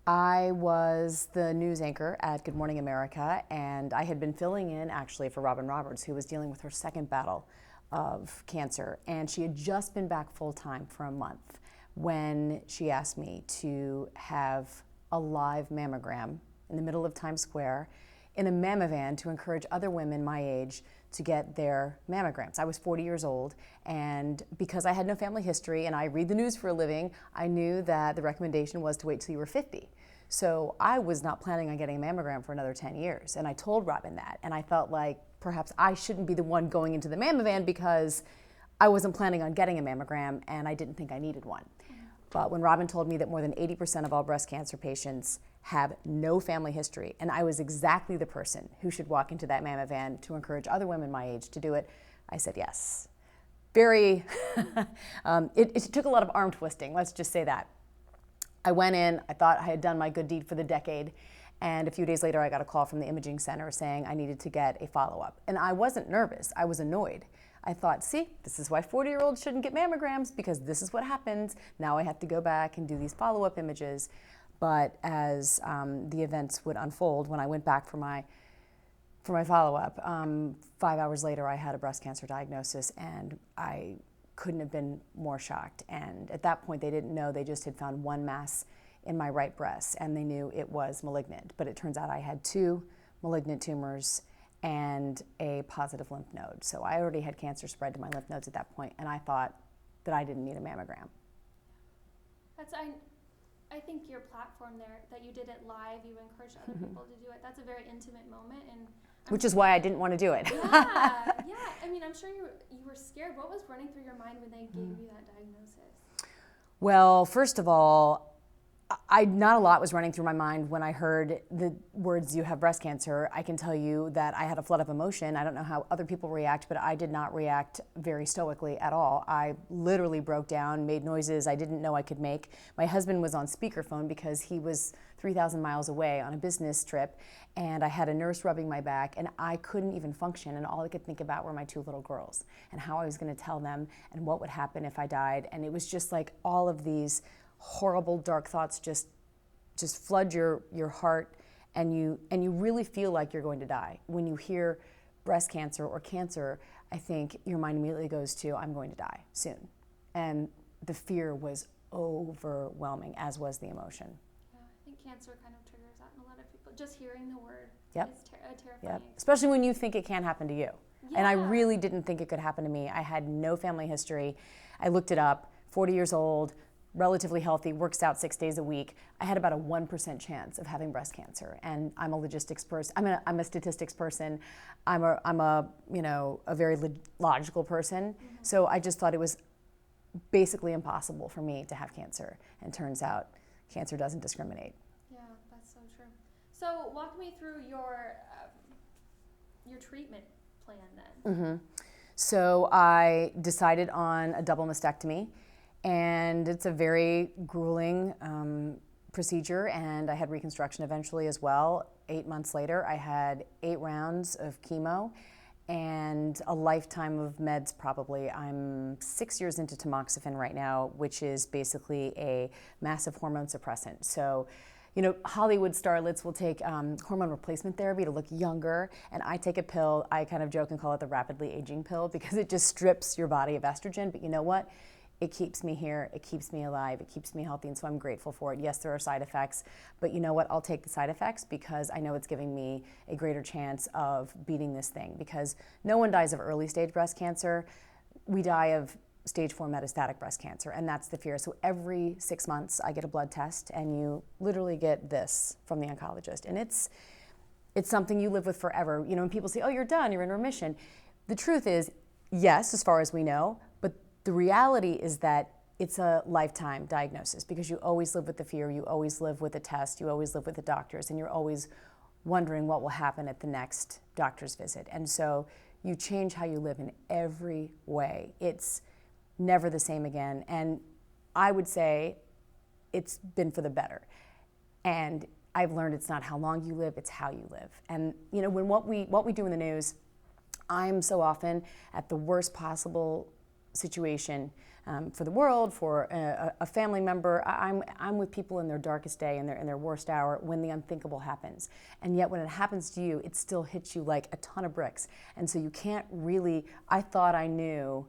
I was the news anchor at Good Morning America, and I had been filling in actually for Robin Roberts, who was dealing with her second battle of cancer. And she had just been back full time for a month when she asked me to have a live mammogram in the middle of Times Square in a mammovan to encourage other women my age to get their mammograms. I was 40 years old, and because I had no family history and I read the news for a living, I knew that the recommendation was to wait till you were 50. So I was not planning on getting a mammogram for another 10 years, and I told Robin that, and I felt like perhaps I shouldn't be the one going into the mammovan because I wasn't planning on getting a mammogram and I didn't think I needed one. But when Robin told me that more than 80% of all breast cancer patients have no family history, and I was exactly the person who should walk into that mammovan to encourage other women my age to do it, I said yes. Very, it took a lot of arm twisting, let's just say that. I went in, I thought I had done my good deed for the decade, and a few days later I got a call from the imaging center saying I needed to get a follow-up. And I wasn't nervous, I was annoyed. I thought, see, this is why 40-year-olds shouldn't get mammograms, because this is what happens. Now I have to go back and do these follow-up images. But as the events would unfold, when I went back for my follow-up, 5 hours later I had a breast cancer diagnosis, and I couldn't have been more shocked. And at that point they didn't know, they just had found one mass in my right breast, and they knew it was malignant. But it turns out I had 2 malignant tumors and a positive lymph node. So I already had cancer spread to my lymph nodes at that point, and I thought that I didn't need a mammogram. I think your platform there, that you did it live, you encouraged other people to do it, that's a very intimate moment. And which is why I didn't want to do it. Yeah. I mean, I'm sure you were scared. What was running through your mind when they gave you that diagnosis? Well, first of all, not a lot was running through my mind when I heard the words, "you have breast cancer." I can tell you that I had a flood of emotion. I don't know how other people react, but I did not react very stoically at all. I literally broke down, made noises I didn't know I could make. My husband was on speakerphone because he was 3,000 miles away on a business trip, and I had a nurse rubbing my back, and I couldn't even function, and all I could think about were my 2 little girls and how I was going to tell them and what would happen if I died. And it was just like all of these horrible dark thoughts just flood your heart, and you really feel like you're going to die. When you hear breast cancer or cancer, I think your mind immediately goes to, I'm going to die soon. And the fear was overwhelming, as was the emotion. Yeah, I think cancer kind of triggers that in a lot of people. Just hearing the word Yep. is terrifying. Yep. Especially when you think it can't happen to you. Yeah. And I really didn't think it could happen to me. I had no family history. I looked it up, 40 years old, relatively healthy, works out 6 days a week. I had about a 1% chance of having breast cancer, and I'm a logistics person. I'm a statistics person. I'm a very logical person. Mm-hmm. So I just thought it was basically impossible for me to have cancer. And turns out, cancer doesn't discriminate. Yeah, that's so true. So walk me through your treatment plan then. Mm-hmm. So I decided on a double mastectomy. And it's a very grueling procedure, and I had reconstruction eventually as well. 8 months later, I had 8 rounds of chemo and a lifetime of meds probably. I'm 6 years into tamoxifen right now, which is basically a massive hormone suppressant. So, Hollywood starlets will take hormone replacement therapy to look younger, and I take a pill. I kind of joke and call it the rapidly aging pill because it just strips your body of estrogen, but you know what? It keeps me here, it keeps me alive, it keeps me healthy, and so I'm grateful for it. Yes, there are side effects, but you know what? I'll take the side effects because I know it's giving me a greater chance of beating this thing, because no one dies of early stage breast cancer. We die of stage 4 metastatic breast cancer, and that's the fear. So every 6 months I get a blood test, and you literally get this from the oncologist, and it's something you live with forever. When people say, oh, you're done, you're in remission. The truth is, yes, as far as we know, but the reality is that it's a lifetime diagnosis, because you always live with the fear, you always live with the test, you always live with the doctors, and you're always wondering what will happen at the next doctor's visit. And so you change how you live in every way. It's never the same again. And I would say it's been for the better. And I've learned it's not how long you live, it's how you live. And when what we do in the news, I'm so often at the worst possible situation for the world, for a family member. I'm with people in their darkest day, in their worst hour, when the unthinkable happens. And yet when it happens to you, it still hits you like a ton of bricks. And so you can't really, I thought I knew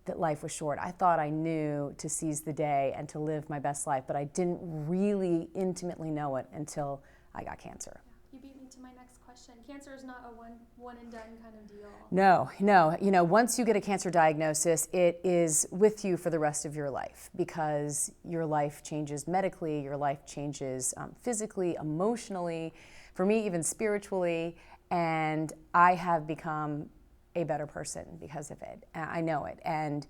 that life was short. I thought I knew to seize the day and to live my best life, but I didn't really intimately know it until I got cancer. You beat me to my next question. Cancer is not a one and done kind of deal. No. You know, once you get a cancer diagnosis, it is with you for the rest of your life, because your life changes medically, your life changes physically, emotionally, for me even spiritually, and I have become a better person because of it. I know it. And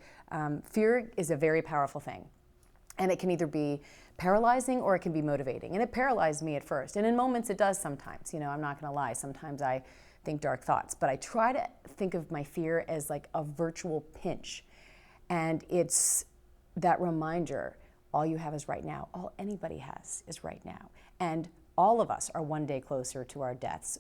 fear is a very powerful thing. And it can either be paralyzing or it can be motivating. And it paralyzed me at first. And in moments it does sometimes. You know, I'm not going to lie. Sometimes I think dark thoughts. But I try to think of my fear as like a virtual pinch. And it's that reminder, all you have is right now. All anybody has is right now. And all of us are one day closer to our deaths.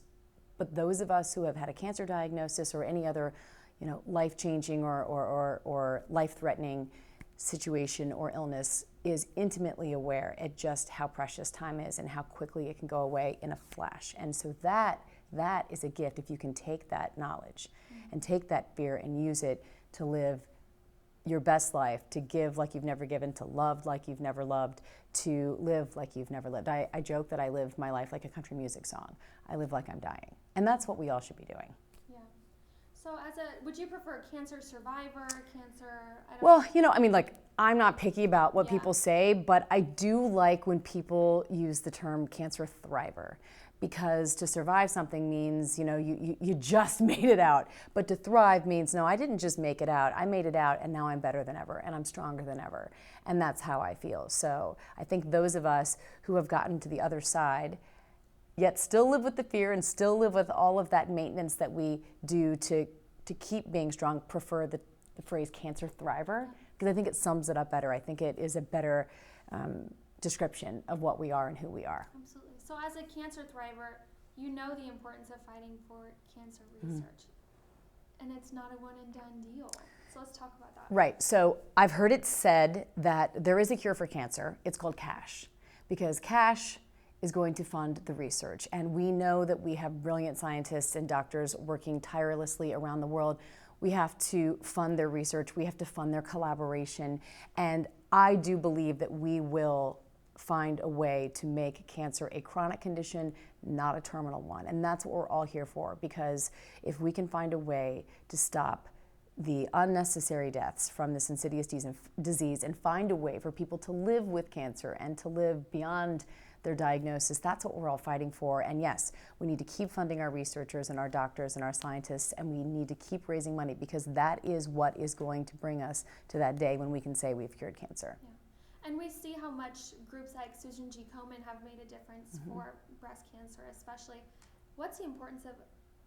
But those of us who have had a cancer diagnosis or any other, you know, life-changing or life-threatening situation or illness is intimately aware at just how precious time is and how quickly it can go away in a flash. And so that is a gift if you can take that knowledge and take that fear and use it to live your best life, to give like you've never given, to love like you've never loved, to live like you've never lived. I joke that I live my life like a country music song. I live like I'm dying. And that's what we all should be doing. Yeah. So would you prefer cancer survivor, cancer, Well, you know, I mean, like, I'm not picky about what people say, but I do like when people use the term cancer thriver. Because to survive something means, you know, you just made it out. But to thrive means, no, I didn't just make it out. I made it out, and now I'm better than ever, and I'm stronger than ever. And that's how I feel. So I think those of us who have gotten to the other side, yet still live with the fear and still live with all of that maintenance that we do to keep being strong, prefer the phrase cancer thriver, because I think it sums it up better. I think it is a better description of what we are and who we are. Absolutely. So as a cancer thriver, you know the importance of fighting for cancer research. And it's not a one and done deal. So let's talk about that. Right. So I've heard it said that there is a cure for cancer. It's called cash, because cash is going to fund the research. And we know that we have brilliant scientists and doctors working tirelessly around the world. We have to fund their research. We have to fund their collaboration. And I do believe that we will find a way to make cancer a chronic condition, not a terminal one. And that's what we're all here for, because if we can find a way to stop the unnecessary deaths from this insidious disease and find a way for people to live with cancer and to live beyond their diagnosis, that's what we're all fighting for. And yes, we need to keep funding our researchers and our doctors and our scientists, and we need to keep raising money, because that is what is going to bring us to that day when we can say we've cured cancer. Yeah. And we see how much groups like Susan G. Komen have made a difference for breast cancer, especially. What's the importance of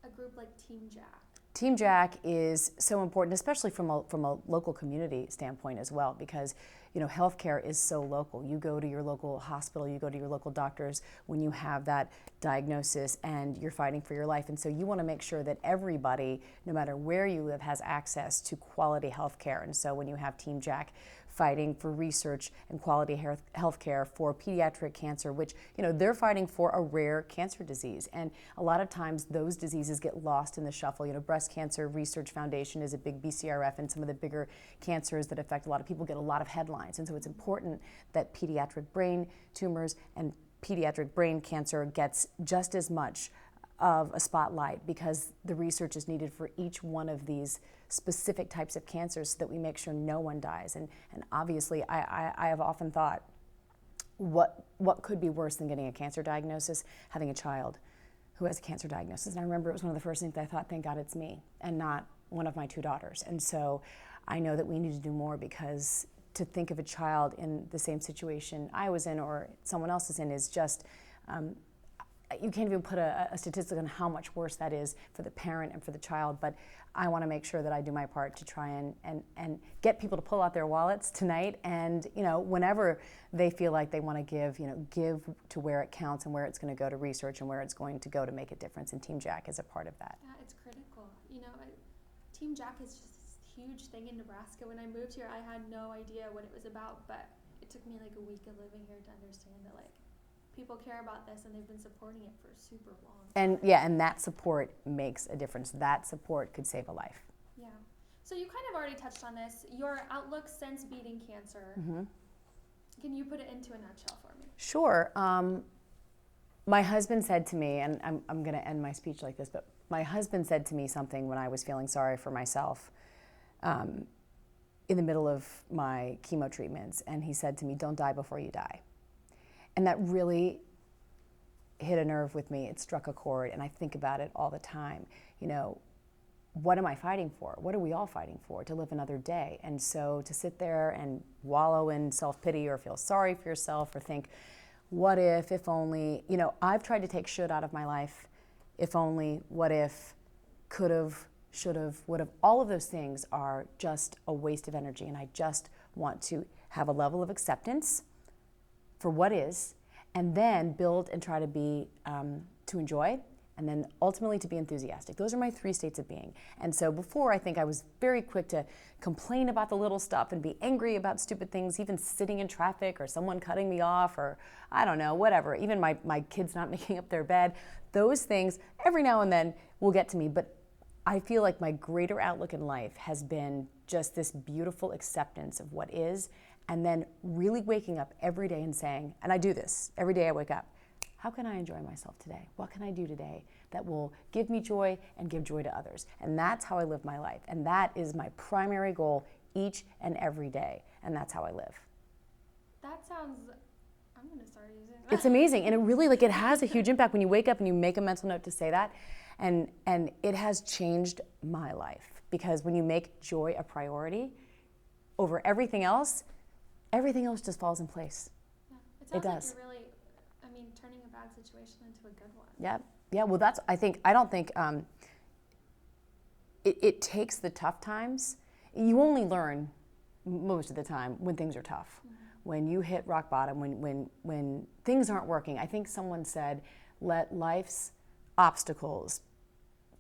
a group like Team Jack? Team Jack is so important, especially from a local community standpoint as well, because you know, healthcare is so local. You go to your local hospital, you go to your local doctors when you have that diagnosis and you're fighting for your life. And so you want to make sure that everybody, no matter where you live, has access to quality healthcare. And so when you have Team Jack fighting for research and quality healthcare for pediatric cancer, which, you know, they're fighting for a rare cancer disease. And a lot of times those diseases get lost in the shuffle. You know, Breast Cancer Research Foundation is a big BCRF, and some of the bigger cancers that affect a lot of people get a lot of headlines. And so it's important that pediatric brain tumors and pediatric brain cancer gets just as much of a spotlight, because the research is needed for each one of these specific types of cancers so that we make sure no one dies. And obviously, I have often thought, what could be worse than getting a cancer diagnosis? Having a child who has a cancer diagnosis. And I remember it was one of the first things that I thought, thank God it's me and not one of my two daughters. And so I know that we need to do more, because to think of a child in the same situation I was in or someone else is in is just, you can't even put a statistic on how much worse that is for the parent and for the child. But I want to make sure that I do my part to try and get people to pull out their wallets tonight, and you know, whenever they feel like they want to give, you know, give to where it counts and where it's going to go to research and where it's going to go to make a difference. And Team Jack is a part of that. Yeah, it's critical. You know, Team Jack is just huge thing in Nebraska. When I moved here, I had no idea what it was about, but it took me like a week of living here to understand that like people care about this and they've been supporting it for super long. And yeah, and that support makes a difference. That support could save a life. Yeah. So you kind of already touched on this. Your outlook since beating cancer. Mm-hmm. Can you put it into a nutshell for me? Sure. My husband said to me, and I'm going to end my speech like this, but my husband said to me something when I was feeling sorry for myself in the middle of my chemo treatments, and he said to me, "Don't die before you die." And that really hit a nerve with me. It struck a chord, and I think about it all the time. You know, what am I fighting for? What are we all fighting for? To live another day. And so to sit there and wallow in self-pity or feel sorry for yourself or think, what if only, you know, I've tried to take should out of my life. If only, what if, could have, should have, would have. All of those things are just a waste of energy, and I just want to have a level of acceptance for what is, and then build and try to be, to enjoy, and then ultimately to be enthusiastic. Those are my 3 states of being. And so before, I think I was very quick to complain about the little stuff and be angry about stupid things, even sitting in traffic or someone cutting me off or I don't know, whatever, even my kids not making up their bed. Those things, every now and then, will get to me. But I feel like my greater outlook in life has been just this beautiful acceptance of what is, and then really waking up every day and saying, and I do this, every day I wake up, how can I enjoy myself today? What can I do today that will give me joy and give joy to others? And that's how I live my life. And that is my primary goal each and every day. And that's how I live. That sounds, I'm going to start using that. It's amazing. And it really, like, it has a huge impact when you wake up and you make a mental note to say that. And it has changed my life, because when you make joy a priority over everything else just falls in place. Yeah. It does. like you're really, turning a bad situation into a good one. Yeah. Well, I don't think it takes the tough times. You only learn most of the time when things are tough. Mm-hmm. When you hit rock bottom, when things aren't working. I think someone said, let life's obstacles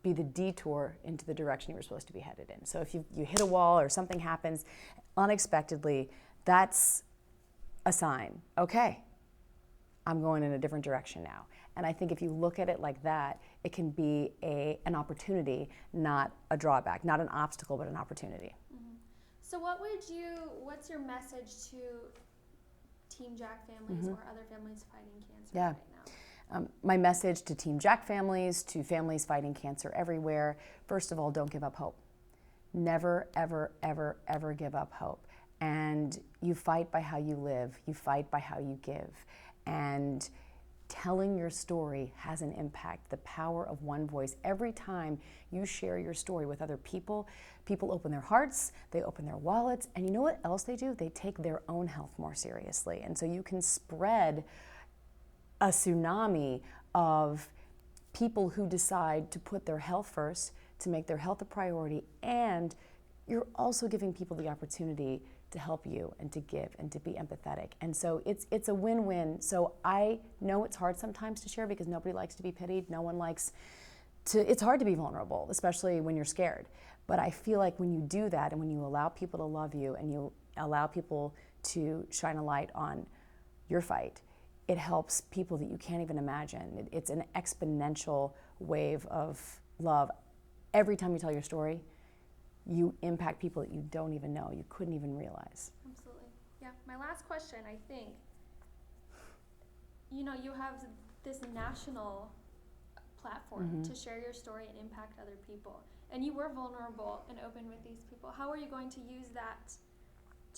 be the detour into the direction you were supposed to be headed in. So if you hit a wall or something happens unexpectedly, that's a sign. Okay, I'm going in a different direction now. And I think if you look at it like that, it can be an opportunity, not a drawback, not an obstacle, but an opportunity. Mm-hmm. So what's your message to Team Jack families or other families fighting cancer right now? My message to Team Jack families, to families fighting cancer everywhere, first of all, don't give up hope. Never, ever, ever, ever give up hope. And you fight by how you live. You fight by how you give. And telling your story has an impact. The power of one voice. Every time you share your story with other people, people open their hearts, they open their wallets, and you know what else they do? They take their own health more seriously. And so you can spread a tsunami of people who decide to put their health first, to make their health a priority, and you're also giving people the opportunity to help you and to give and to be empathetic. And so it's a win-win. So I know it's hard sometimes to share because nobody likes to be pitied. No one likes to, it's hard to be vulnerable, especially when you're scared. But I feel like when you do that and when you allow people to love you and you allow people to shine a light on your fight, it helps people that you can't even imagine. It's an exponential wave of love. Every time you tell your story, you impact people that you don't even know, you couldn't even realize. Absolutely. Yeah. My last question, I think, you have this national platform to share your story and impact other people. And you were vulnerable and open with these people. How are you going to use that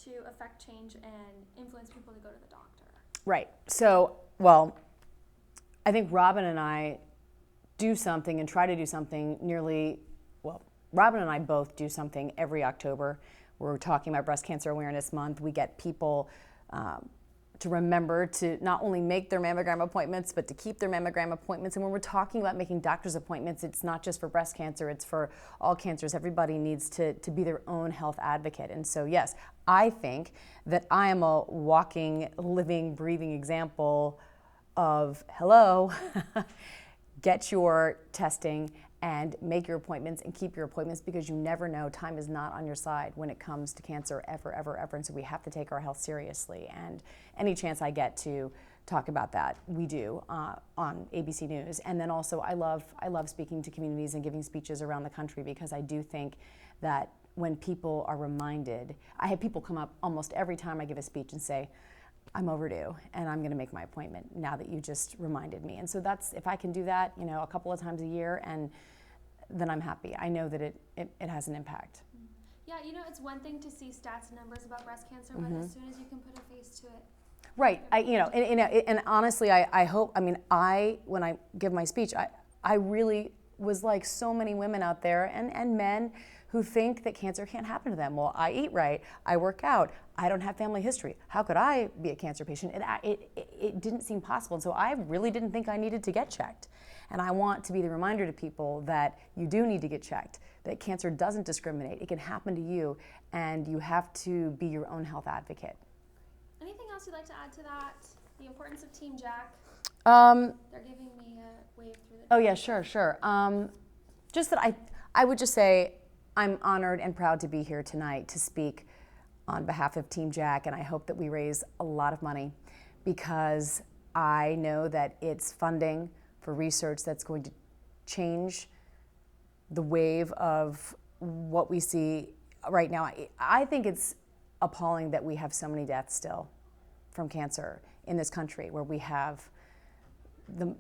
to affect change and influence people to go to the doctor? Right. So, well, I think Robin and I do something and try to do something Robin and I both do something every October. We're talking about Breast Cancer Awareness Month. We get people to remember to not only make their mammogram appointments, but to keep their mammogram appointments. And when we're talking about making doctor's appointments, it's not just for breast cancer, it's for all cancers. Everybody needs to be their own health advocate. And so, yes, I think that I am a walking, living, breathing example of, hello, get your testing and make your appointments and keep your appointments, because you never know. Time is not on your side when it comes to cancer, ever, ever, ever. And so we have to take our health seriously. And any chance I get to talk about that, we do on ABC News. And then also I love speaking to communities and giving speeches around the country, because I do think that when people are reminded, I have people come up almost every time I give a speech and say, I'm overdue and I'm going to make my appointment now that you just reminded me. And so that's, if I can do that, a couple of times a year, and then I'm happy. I know that it has an impact. Yeah, it's one thing to see stats and numbers about breast cancer, but as soon as you can put a face to it. Right. And honestly, I hope, when I give my speech, I really was like so many women out there and men who think that cancer can't happen to them. Well, I eat right, I work out, I don't have family history. How could I be a cancer patient? It didn't seem possible. And so I really didn't think I needed to get checked. And I want to be the reminder to people that you do need to get checked, that cancer doesn't discriminate. It can happen to you, and you have to be your own health advocate. Anything else you'd like to add to that? The importance of Team Jack? They're giving me a wave through the... Oh yeah, sure. Just that I would just say I'm honored and proud to be here tonight to speak on behalf of Team Jack, and I hope that we raise a lot of money, because I know that it's funding for research that's going to change the wave of what we see right now. I think it's appalling that we have so many deaths still from cancer in this country, where we have the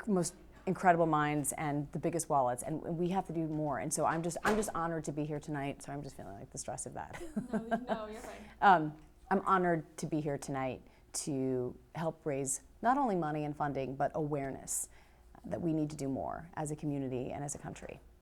most incredible minds and the biggest wallets, and we have to do more. And so I'm just honored to be here tonight. So I'm just feeling like the stress of that. No, you're fine. I'm honored to be here tonight to help raise not only money and funding, but awareness that we need to do more as a community and as a country.